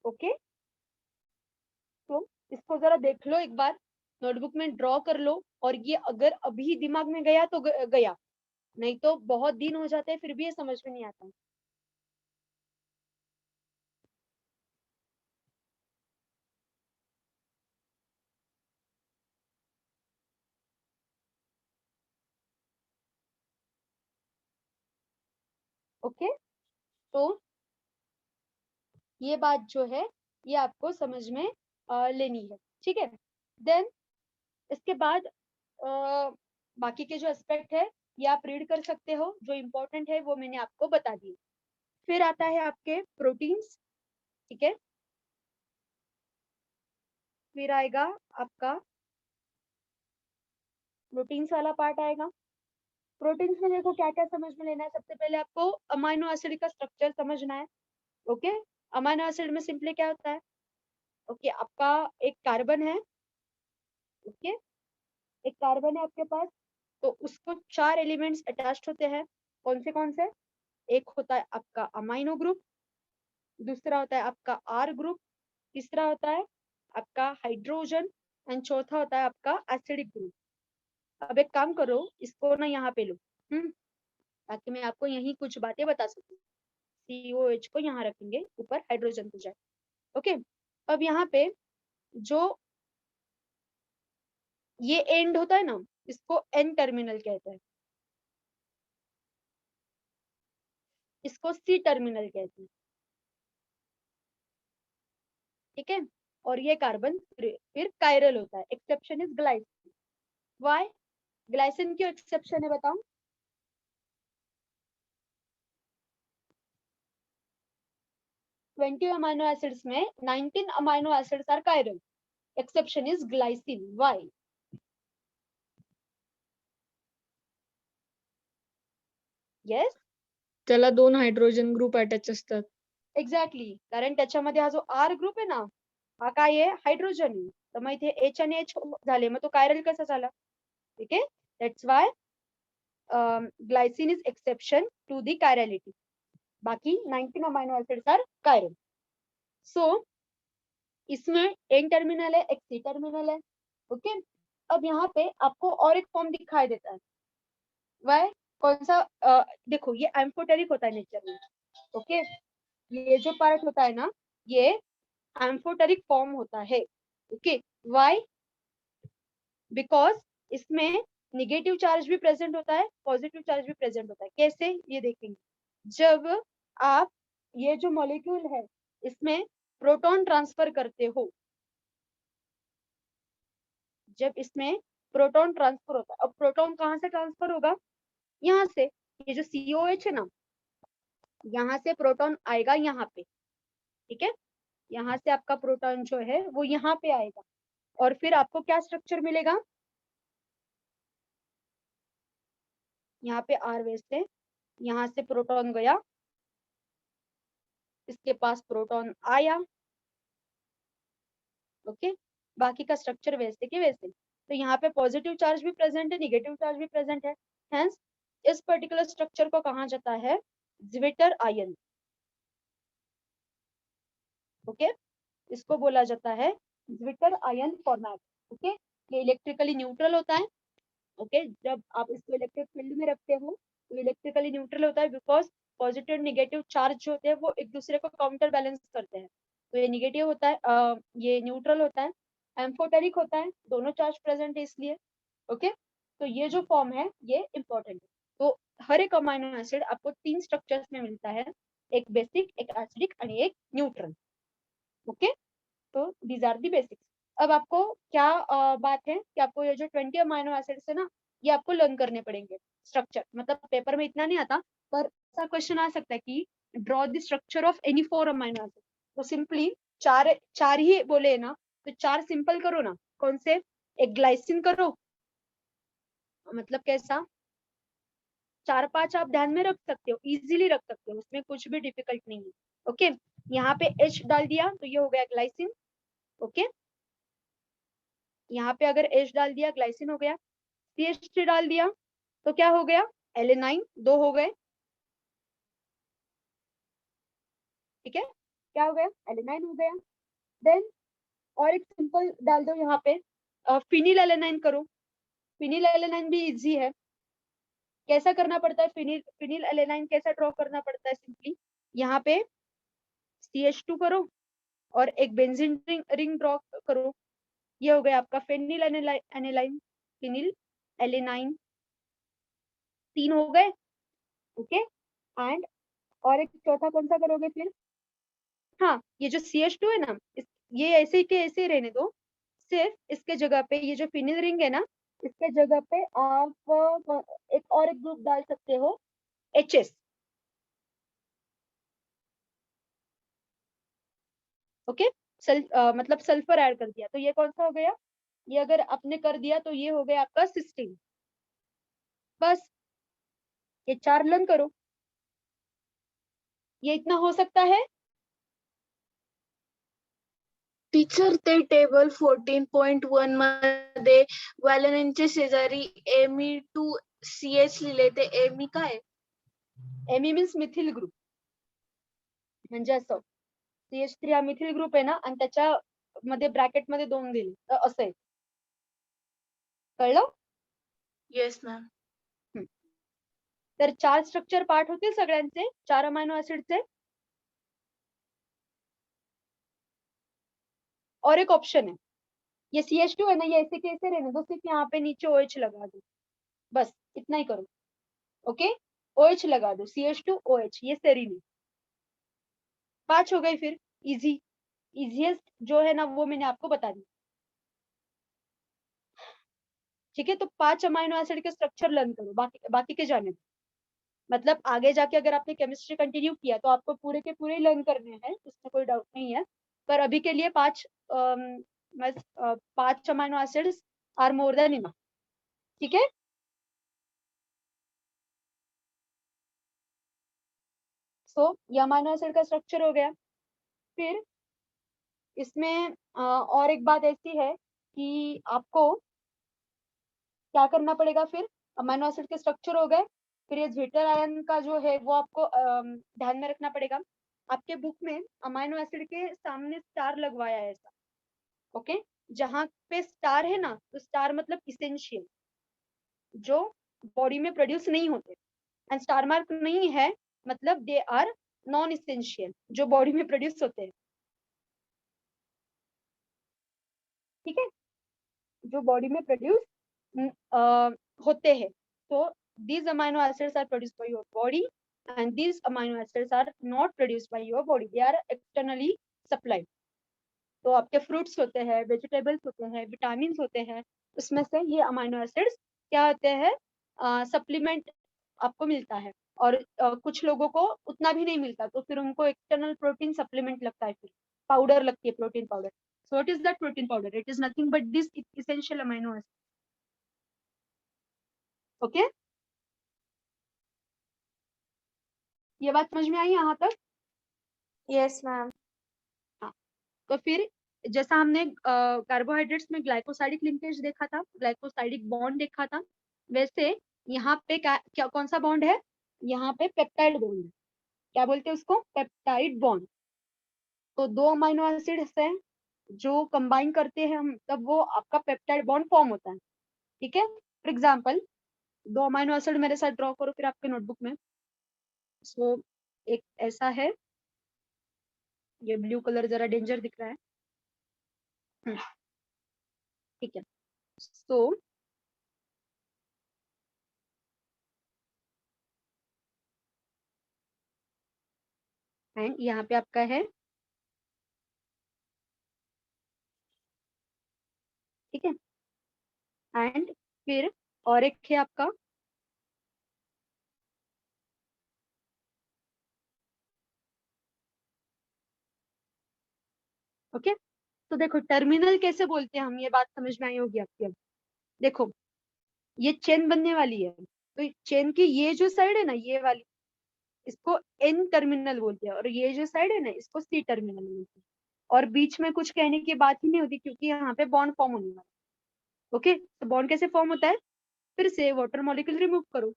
A: ओके, तो इसको जरा देख लो एक बार, नोटबुक में ड्रॉ कर लो, और ये अगर अभी दिमाग में गया तो गया, नहीं तो बहुत दिन हो जाते हैं फिर भी ये समझ में नहीं आता। ओके, तो ये बात जो है ये आपको समझ में लेनी है, ठीक है। देन इसके बाद बाकी के जो एस्पेक्ट है ये आप रीड कर सकते हो, जो इम्पोर्टेंट है वो मैंने आपको बता दी। फिर आता है आपके प्रोटीन्स, ठीक है। फिर आएगा आपका प्रोटीन्स वाला पार्ट आएगा। प्रोटीन्स में देखो क्या क्या समझ में लेना है। सबसे पहले आपको अमाइनो एसिड का स्ट्रक्चर समझना है। ओके, अमाइनो एसिड में सिंपली क्या होता है? ओके, आपका एक कार्बन है, ओके, एक कार्बन है आपके पास, तो उसको 4 एलिमेंट्स अटैच्ड होते हैं। कौन से? एक होता है आपका अमाइनो ग्रुप, दूसरा होता है आपका आर ग्रुप, तीसरा होता है आपका हाइड्रोजन, एंड चौथा होता है आपका एसिडिक ग्रुप। अब एक काम करो, इसको ना यहाँ पे लो, ताकि मैं आपको यही कुछ बातें बता सकूं। COH को यहाँ रखेंगे, ऊपर हाइड्रोजन को जाए। ओके, अब यहाँ पे जो ये एंड होता है ना, इसको एन टर्मिनल कहते हैं, इसको सी टर्मिनल कहते हैं, ठीक है। और ये कार्बन फिर कायरल होता है। Exception is glycine. Why glycine क्यों एक्सेप्शन है बताओ? 20 अमाइनो एसिड्स में 19 amino acids are chiral, exception is glycine. Why? Yes,
C: त्याला 2 हायड्रोजन ग्रुप अटॅच असतात.
A: एक्झॅक्टली, कारण त्याच्यामध्ये हा जो आर ग्रुप आहे ना, हा काय आहे, हायड्रोजन आहे. तर मग इथे H आणि H झाले, मग तो कायरल कसा झाला? ठीक आहे, that's why glycine is exception to the chirality. बाकी 19 amino acids are chiral. So इसमें N टर्मिनल है, एक C टर्मिनल है. ओके, अब यहाँ पे आपको और एक फॉर्म दिखाई देता है. वाई? कौन सा? देखो ये एम्फोटेरिक होता है नेचर में. ओके, ये जो पार्ट होता है ना, ये एम्फोटेरिक फॉर्म होता है. Okay, why? बिकॉज इसमें निगेटिव चार्ज भी प्रेजेंट होता है, पॉजिटिव चार्ज भी प्रेजेंट होता है. कैसे, ये देखेंगे. जब आप ये जो मॉलिक्यूल है इसमें प्रोटॉन ट्रांसफर करते हो, जब इसमें प्रोटॉन ट्रांसफर होता है, अब प्रोटॉन कहाँ से ट्रांसफर होगा? यहाँ से. ये जो COH है ना, यहाँ से प्रोटॉन आएगा यहाँ पे. ठीक है, यहाँ से आपका प्रोटॉन जो है वो यहाँ पे आएगा, और फिर आपको क्या स्ट्रक्चर मिलेगा? यहाँ पे R वेस्ट है, यहाँ से प्रोटॉन गया, इसके पास प्रोटॉन आया. ओके, बाकी का स्ट्रक्चर वैसे के वैसे. तो यहाँ पे पॉजिटिव चार्ज भी प्रेजेंट है, निगेटिव चार्ज भी प्रेजेंट है. हेंस इस पर्टिकुलर स्ट्रक्चर को कहा जाता है ज्विटर आयन. ओके, इसको बोला जाता है ज्विटर आयन फॉर्मेट. ओके, ये इलेक्ट्रिकली न्यूट्रल होता है. ओके, जब आप इसको इलेक्ट्रिक फील्ड में रखते हो तो इलेक्ट्रिकली न्यूट्रल होता है, बिकॉज पॉजिटिव नेगेटिव चार्ज जो होते हैं वो एक दूसरे को काउंटर बैलेंस करते हैं. तो ये निगेटिव होता है, ये न्यूट्रल होता है. एम्फोटेरिक होता है, दोनों चार्ज प्रेजेंट है इसलिए. ओके, तो ये जो फॉर्म है ये इंपॉर्टेंट है. तो हर एक अमाइनो एसिड आपको 3 स्ट्रक्चर्स में मिलता है, एक बेसिक, एक एसिडिक आणि एक न्यूट्रल. ओके, तो दीज आर दी बेसिक्स. अब आपको क्या बात है कि आपको ये जो 20 अमाइनो एसिड्स है ना, ये आपको लर्न करने पड़ेंगे स्ट्रक्चर. मतलब पेपर में इतना नहीं आता, पर ऐसा क्वेश्चन आ सकता है कि draw the structure of any 4 amino acid. तो सिंपली चार ही बोले ना, तो 4 सिंपल करो ना. कौन से? एक ग्लाइसिन करो, मतलब कैसा? 4-5 आप ध्यान में रख सकते हो, इजीली रख सकते हो, उसमें कुछ भी डिफिकल्ट नहीं है. ओके, यहाँ पे H डाल दिया तो ये हो गया ग्लाइसिन. ओके, यहाँ पे अगर H डाल दिया, ग्लाइसिन हो गया. CH3 डाल दिया तो क्या हो गया? एलेनाइन. 2 हो गए. ठीक है, क्या हो गया? एलेनाइन हो गया. देन और एक सिंपल डाल दो यहाँ पे, फिनिल एलेनाइन करो. फिनिल एलेनाइन भी इजी है. कैसा करना पड़ता है? फिनिल एलेनाइन कैसा ड्रॉ करना पड़ता है? सिंपली यहाँ पे CH2 करो और एक बेंजीन रिंग ड्रॉ करो. ये हो गया आपका फिनिल एनेलाइन, फिनिल एलेनाइन. 3 हो गए. ओके, एंड और एक चौथा कौन सा करोगे फिर? हाँ, ये जो CH2 है ना, ये ऐसे के ऐसे ही रहने दो. सिर्फ इसके जगह पे ये जो फिनिल रिंग है ना, इसके जगह पे आप एक और एक ग्रुप डाल सकते हो, HS. ओके, मतलब सल्फर ऐड कर दिया तो ये कौन सा हो गया? ये अगर आपने कर दिया तो ये हो गया आपका सिस्टीन. बस ये 4 लर्न करो. ये इतना हो सकता है.
E: टीचर, ते टेबल 14.1 मध्ये व्हॅलेनचे शेजारी Me2CH लिहिले, ते Me काय?
A: Me means methyl group. म्हणजे असं CH3 हा मिथिल ग्रुप आहे ना, आणि त्याच्या मध्ये ब्रॅकेट मध्ये 2 दिले, तर असं आहे. कळलं?
E: Yes ma'am.
A: तर 4 स्ट्रक्चर पार्ट होतील सगळ्यांचे, 4 अमाइनो एसिडचे. और एक ऑप्शन है, ये CH2 है ना, ये ऐसे कैसे रहने दो, सिर्फ यहाँ पे नीचे OH लगा दो. बस इतना ही करो. ओके, OH लगा दो, CH2 OH, ये सेरीन है. 5 हो गए फिर. इजी, इजीएस्ट जो है ना वो मैंने आपको बता दी. ठीक है, तो 5 अमाइनो एसिड के स्ट्रक्चर लर्न करो, बाकी के जाने दो. मतलब आगे जाके अगर आपने केमिस्ट्री कंटिन्यू किया तो आपको पूरे के पूरे लर्न करने हैं, इसमें कोई डाउट नहीं है. पर अभी के लिए 5 amino acids are more than enough. ठीक है, सो ये अमाइनो एसिड का स्ट्रक्चर हो गया. फिर इसमें और एक बात ऐसी है कि आपको क्या करना पड़ेगा फिर, अमीनो एसिड के स्ट्रक्चर हो गए, फिर ये ज्विटर आयन का जो है वो आपको ध्यान में रखना पड़ेगा। आपके बुक में अमीनो एसिड के सामने स्टार लगवाया है ऐसा, ओके। जहां पे स्टार है ना, तो स्टार मतलब इसेंशियल, जो बॉडी में प्रोड्यूस नहीं होते, एंड स्टार मार्क नहीं है मतलब दे आर नॉन इसेंशियल, जो बॉडी में प्रोड्यूस होते हैं, ठीक है, जो बॉडी में प्रोड्यूस होते हैं। तो these amino acids are produced by your body and these amino acids are not produced by your body, they are externally supplied। तो आपके फ्रूट्स होते हैं, वेजिटेबल्स होते हैं, विटामिन होते हैं, उसमें से ये अमीनो एसिड्स क्या होते हैं, सप्लीमेंट आपको मिलता है। और कुछ लोगों को उतना भी नहीं मिलता, तो फिर उनको एक्सटर्नल प्रोटीन सप्लीमेंट लगता है, फिर पाउडर लगती है, protein powder. So what is that protein powder? It is nothing but this essential amino acid. Okay? ये बात समझ में आई यहाँ तक?
B: Yes ma'am.
A: हाँ, तो फिर जैसा हमने कार्बोहाइड्रेट्स में ग्लाइकोसाइडिक लिंकेज देखा था, ग्लाइकोसाइडिक बॉन्ड देखा था, वैसे यहाँ पे क्या कौन सा बॉन्ड है, यहाँ पे पेप्टाइड बॉन्ड है। क्या बोलते हैं उसको? Peptide bond. तो दो अमीनो एसिड्स हैं जो कंबाइन करते हैं हम, तब वो आपका पेप्टाइड बॉन्ड फॉर्म होता है, ठीक है। फॉर एग्जाम्पल, दो अमीनो एसिड मेरे साथ ड्रॉ करो फिर आपके नोटबुक में। सो एक ऐसा है, ये ब्लू कलर जरा डेंजर दिख रहा है, ठीक है। सो एंड यहाँ पे आपका है, ठीक है, एंड फिर और एक है आपका, ओके। तो देखो टर्मिनल कैसे बोलते हैं हम, ये बात समझ में आई होगी आपकी। अब देखो ये चेन बनने वाली है, तो चेन की ये जो साइड है ना, ये वाली, इसको एन टर्मिनल बोलते हैं, और ये जो साइड है ना, इसको सी टर्मिनल बोलते हैं। और बीच में कुछ कहने की बात ही नहीं होती, क्योंकि यहाँ पे बॉन्ड फॉर्म होने वाला है, ओके। तो बॉन्ड कैसे फॉर्म होता है, फिर से वाटर मॉलिक्यूल रिमूव करो,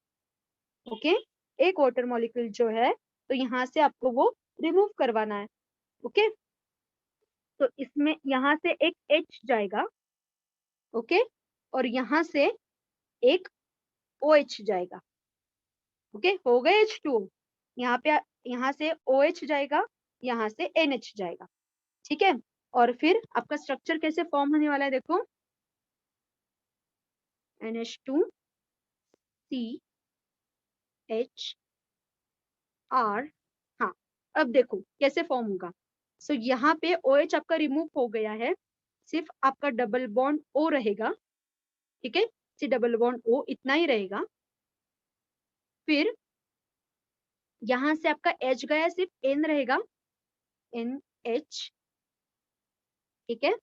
A: ओके। एक वाटर मॉलिक्यूल जो है, तो यहाँ से आपको वो रिमूव करवाना है, ओके। तो इसमें यहाँ से एक H जाएगा, ओके, और यहाँ से एक OH जाएगा, ओके। हो गए H2O, यहाँ पे यहाँ से OH जाएगा, यहाँ से NH जाएगा, ठीक है। और फिर आपका स्ट्रक्चर कैसे फॉर्म होने वाला है, देखो NH2CHR। हाँ, अब देखो कैसे फॉर्म होगा। सो यहाँ पे OH आपका रिमूव हो गया है, सिर्फ आपका डबल बॉन्ड O रहेगा, ठीक है, सी डबल बॉन्ड O इतना ही रहेगा। फिर यहाँ से आपका H गया, सिर्फ N रहेगा, NH, ठीक है,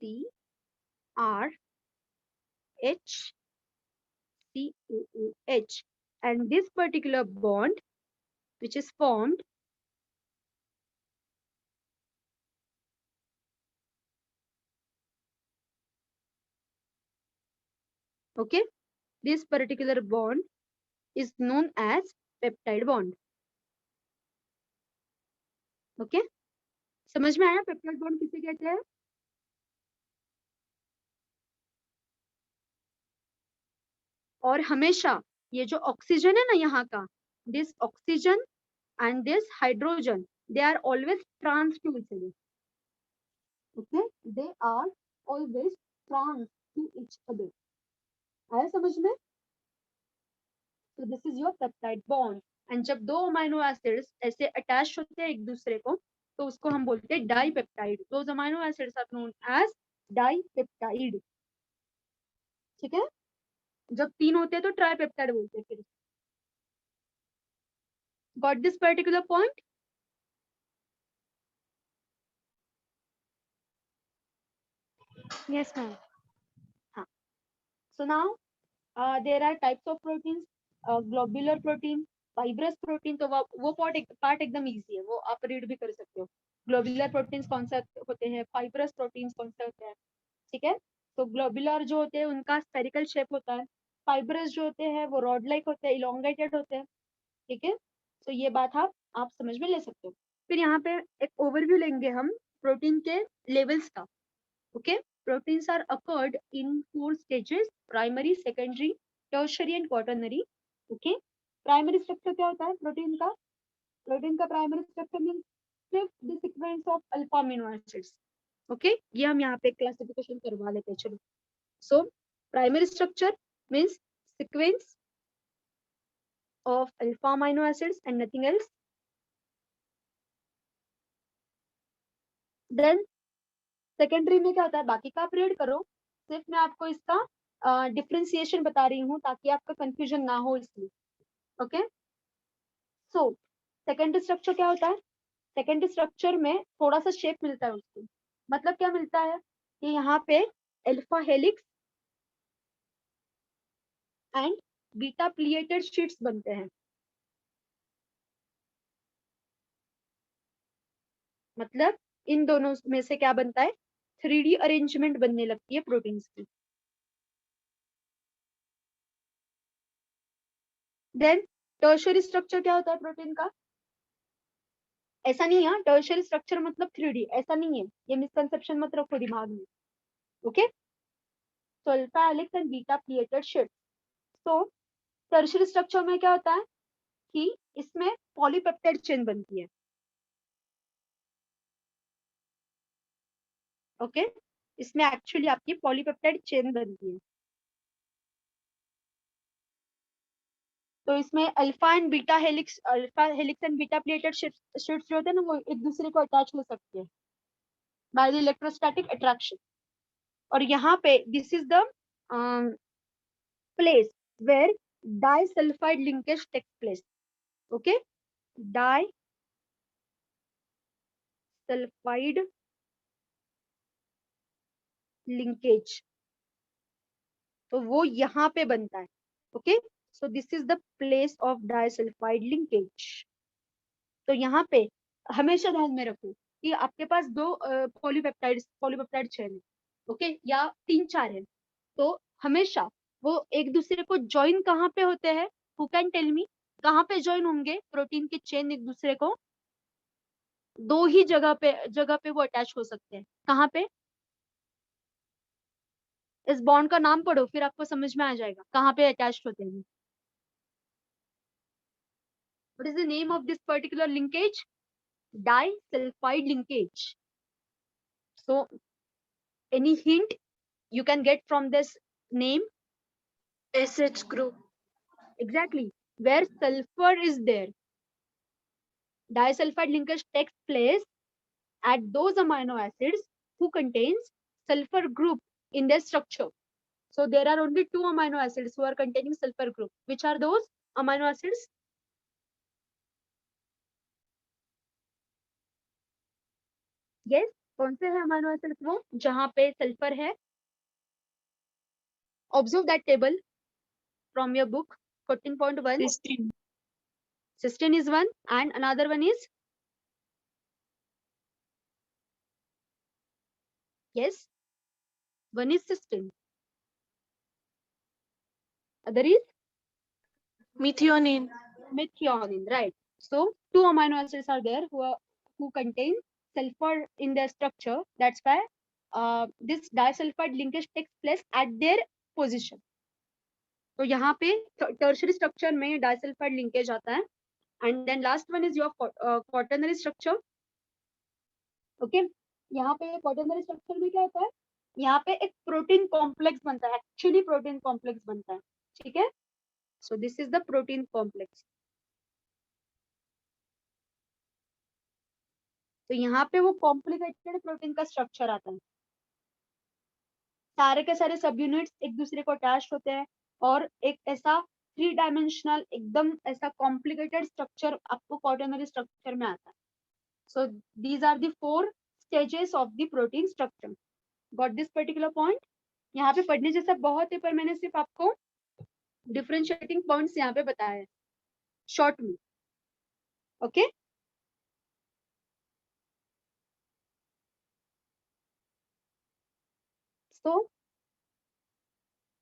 A: CRHCOOH, and this particular bond which is formed, okay, this particular bond is known as peptide bond, okay। समझ में आया पेप्टाइड बॉन्ड किसे कहते हैं? और हमेशा ये जो ऑक्सीजन है ना यहाँ का, this oxygen and this hydrogen, they are always trans to each other, okay, they are always trans to each other। आया समझ में? so this is your peptide bond, and जब दो अमीनो एसिड्स ऐसे अटैच होते हैं एक दूसरे को, तो उसको हम बोलते हैं dipeptide. those amino acids are known as dipeptide, ठीक है। जब तीन होते हैं तो ट्राइपेप्टाइड बोलते हैं। फिर got this particular point?
D: Yes, ma'am.
A: हाँ, so now there are types of proteins, globular protein, fibrous protein। तो वो पार्ट एकदम इजी है, वो आप रीड भी कर सकते हो। ग्लोबुलर प्रोटीन्स कौन से होते हैं, फाइब्रस प्रोटीन्स कौन से होते हैं, ठीक है। तो ग्लोबुलर जो होते हैं उनका स्फेरिकल शेप होता है, फाइब्रस जो होते हैं वो रॉड लाइक होते हैं, इलोंगेटेड होते हैं, ठीक है। तो ये बात आप समझ में ले सकते हो। फिर यहाँ पे एक ओवरव्यू लेंगे हम प्रोटीन के लेवल्स का, okay. Proteins are occurred in 4 stages, primary, secondary, tertiary and quaternary, okay. Primary structure क्या होता है प्रोटीन का? प्रोटीन का प्राइमरी स्ट्रक्चर मींस सिर्फ the sequence of alpha amino acids, okay. ये हम यहाँ पे क्लासिफिकेशन करवा लेते हैं, चलो। So primary structure means sequence of alpha amino acids and nothing else. Then secondary में क्या होता है, बाकी का आप रीड करो, सिर्फ मैं आपको इसका डिफरेंशिएशन बता रही हूँ ताकि आपका कंफ्यूजन ना हो इसलिए, ओके। सो सेकेंडरी स्ट्रक्चर क्या होता है? सेकेंडरी स्ट्रक्चर में थोड़ा सा शेप मिलता है उसको, मतलब क्या मिलता है कि यहाँ पे alpha helix and beta pleated sheets बनते हैं, मतलब इन दोनों में से क्या बनता है, 3D अरेंजमेंट बनने लगती है प्रोटीन्स की। देन टर्शियरी स्ट्रक्चर क्या होता है प्रोटीन का? ऐसा नहीं है टर्शियरी स्ट्रक्चर मतलब 3D, ऐसा नहीं है, ये मिसकंसेप्शन मत रखो दिमाग में, ओके। तो alpha helix and beta pleated sheets. तो टर्शियरी स्ट्रक्चर में क्या होता है कि इसमें पॉलीपेप्टाइड चेन बनती है, ओके। इसमें एक्चुअली आपकी पॉलीपेप्टाइड चेन बनती है। तो इसमें alpha and beta helix and beta pleated sheets जो होते हैं ना वो एक दूसरे को अटैच हो सकते हैं बाय द इलेक्ट्रोस्टैटिक अट्रैक्शन। और यहाँ पे this is the place where disulphide linkage takes place, okay. Disulphide linkage, तो वो यहाँ पे बनता है, okay. So this is the place of disulphide linkage. तो यहाँ पे हमेशा ध्यान में रखो कि आपके पास दो पॉलीपेप्टाइड चेन है, ओके, या 3-4 है, तो हमेशा वो एक दूसरे को ज्वाइन कहाँ पे होते हैं? हु कैन टेल मी कहाँ पे ज्वाइन होंगे प्रोटीन के चेन एक दूसरे को? दो ही जगह पे वो अटैच हो सकते हैं। कहाँ पे? इस बॉन्ड का नाम पढ़ो फिर आपको समझ में आ जाएगा कहाँ पे अटैच होते हैं। What is the name of this particular linkage? Disulfide linkage. So any hint you can get from this name?
E: SH group.
A: Exactly, where sulfur is there. Disulfide linkage takes place at those amino acids who contains sulfur group in their structure. So there are only 2 amino acids who are containing sulfur group. Which are those amino acids? Yes, कौन से है amino acids वो जहाँ पे sulfur है? Observe that table from your book 14.1.
E: Cysteine.
A: Cysteine is one and another one is? Yes, one is cysteine. Other is?
E: Methionine.
A: Methionine, right. So 2 amino acids are there who contain sulfur in their structure. That's why this disulfide linkage takes place at their position. तो यहाँ पे tertiary structure में disulfide linkage आता है, and then last one is your quaternary structure. Okay, यहाँ पे quaternary structure में क्या होता है? यहाँ पे एक प्रोटीन कॉम्प्लेक्स बनता है, एक्चुअली प्रोटीन कॉम्प्लेक्स बनता है, ठीक है। सो this is the protein complex. तो यहाँ पे वो कॉम्प्लिकेटेड प्रोटीन का स्ट्रक्चर आता है, सारे के सारे सब यूनिट्स एक दूसरे को अटैच होते हैं और एक ऐसा 3 डायमेंशनल एकदम ऐसा कॉम्प्लिकेटेड स्ट्रक्चर आपको क्वाटरनरी स्ट्रक्चर में आता है। So these are the 4 stages of the protein structure. Got this particular point? यहाँ पे पढ़ने जैसा बहुत है पर मैंने सिर्फ आपको डिफरेंशिएटिंग पॉइंट्स यहाँ पे बताया है शॉर्ट में, ओके। तो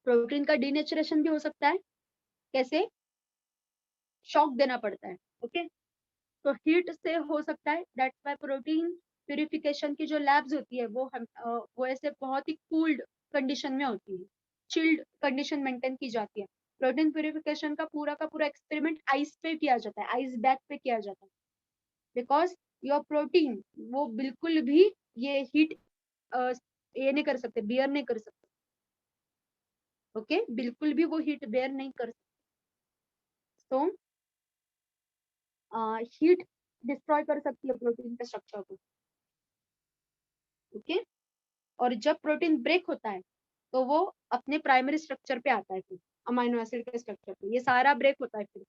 A: प्रोटीन का डीनेचुरेशन भी हो सकता है, कैसे? शॉक देना पड़ता है, ओके। तो हीट से हो सकता है, दैट्स व्हाई प्रोटीन प्यूरिफिकेशन की जो लैब्स होती है वो ऐसे बहुत ही कूल्ड कंडीशन में होती है, चिल्ड कंडीशन मेंटेन की जाती है। प्रोटीन प्यूरिफिकेशन का पूरा एक्सपेरिमेंट आइस पे किया जाता है, आइस बैग पे किया जाता है, बिकॉज योर प्रोटीन वो बिल्कुल भी ये हीट ये नहीं कर सकते, बियर नहीं कर सकते, ओके बिल्कुल भी वो हीट बेयर नहीं कर सकते। तो हीट डिस्ट्रॉय कर सकती है प्रोटीन के स्ट्रक्चर को, ओके। और जब प्रोटीन ब्रेक होता है तो वो अपने प्राइमरी स्ट्रक्चर पे आता है, फिर अमाइनो एसिड के स्ट्रक्चर पे ये सारा ब्रेक होता है, फिर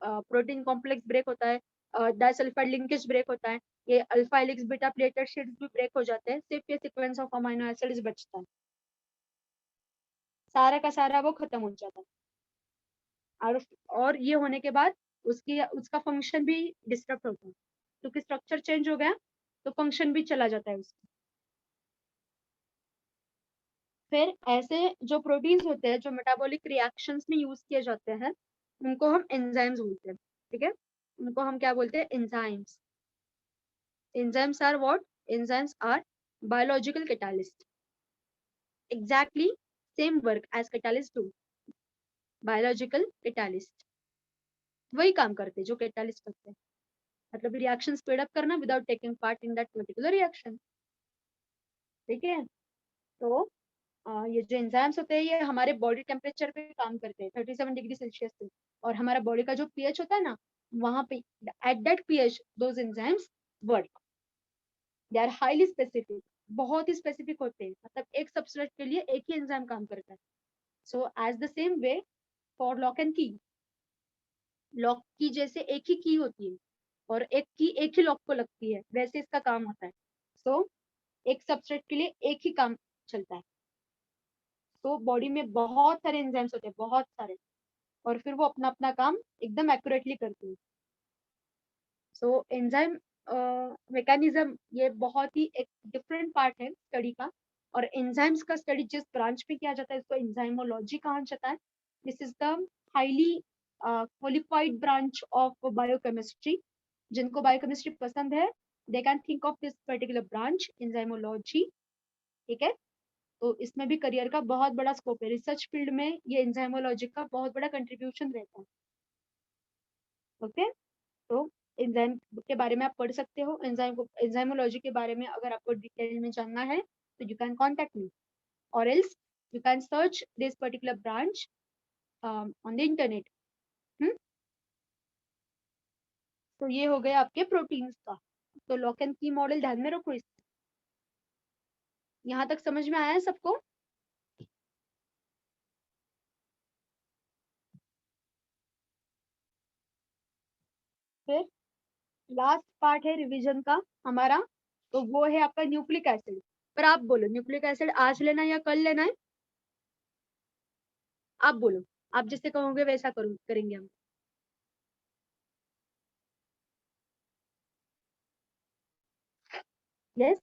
A: प्रोटीन कॉम्प्लेक्स ब्रेक होता है, डाइसल्फाइड लिंकेज ब्रेक होता है, ये alpha helix beta pleated sheets भी ब्रेक हो जाते हैं, सिर्फ ये सीक्वेंस ऑफ अमाइनो एसिड्स बचता है, सारा का सारा वो खत्म हो जाता है। और ये होने के बाद उसका फंक्शन भी डिस्टर्ब होता है, क्योंकि स्ट्रक्चर चेंज हो गया तो फंक्शन भी चला जाता है उसका। फिर ऐसे जो प्रोटीन्स होते हैं जो मेटाबॉलिक रिएक्शंस में यूज किए जाते हैं उनको हम एंजाइम्स बोलते हैं, ठीक है। उनको हम क्या बोलते हैं? Enzymes. Enzymes are what? Enzymes are biological catalyst, exactly same work as catalyst do. Biological catalyst वही काम करते हैं जो कैटालिस्ट करते हैं, मतलब रिएक्शन स्पीड अप करना without taking part in that particular reaction, ठीक है। तो ये जो एंजाइम्स होते हैं ये हमारे बॉडी टेम्परेचर पे काम करते हैं 37 डिग्री सेल्सियस पे, और हमारा बॉडी का जो पीएच होता है ना वहां पे at that pH those enzymes work, they are highly specific, बहुत ही स्पेसिफिक होते हैं, मतलब एक सबस्ट्रेट के लिए एक ही एंजाइम काम करता है। So as the same way for lock and key, lock की जैसे एक ही की होती है और एक की एक ही लॉक को लगती है, वैसे इसका काम होता है। सो एक सबस्ट्रेट के लिए एक ही काम चलता है। तो बॉडी में बहुत सारे एंजाइम्स होते हैं, बहुत सारे, और फिर वो अपना अपना काम एकदम एक्यूरेटली करते हैं। सो एंजाइम मैकेनिज्म ये बहुत ही एक डिफरेंट पार्ट है स्टडी का, और एंजाइम्स का स्टडी जिस ब्रांच में किया जाता है इसको एंजाइमोलॉजी कहा जाता है। This is the highly qualified branch of biochemistry. जिनको बायोकेमिस्ट्री पसंद है they can think of this particular branch enzymology, ठीक है। तो इसमें भी करियर का बहुत बड़ा स्कोप है, रिसर्च फील्ड में ये एंजाइमोलॉजी का बहुत बड़ा कंट्रीब्यूशन रहता है, ओके। तो एंजाइम के बारे में आप पढ़ सकते हो, एंजाइमोलॉजी के बारे में अगर आपको डिटेल में जानना है तो यू कैन कॉन्टेक्ट मी, और else you can search this particular branch on the internet. तो ये हो गया आपके प्रोटीन्स का। तो लॉक एंड की मॉडल ध्यान में रखो, इसको यहाँ तक समझ में आया है सबको? फिर लास्ट पार्ट है रिवीजन का हमारा, तो वो है आपका न्यूक्लिक एसिड। पर आप बोलो न्यूक्लिक एसिड आज लेना है या कल लेना है? आप बोलो, आप जिससे कहोगे वैसा करेंगे हम। Yes,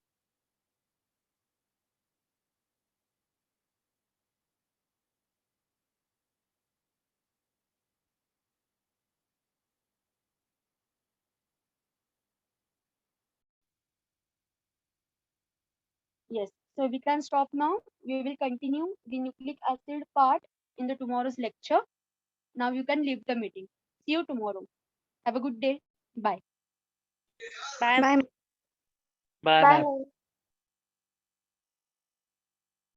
A: yes, so we can stop now. We will continue the nucleic acid part in the tomorrow's lecture. Now you can leave the meeting. See you tomorrow. Have a good day. Bye.
B: Bye.
D: Bye.
E: Bye.
B: Bye.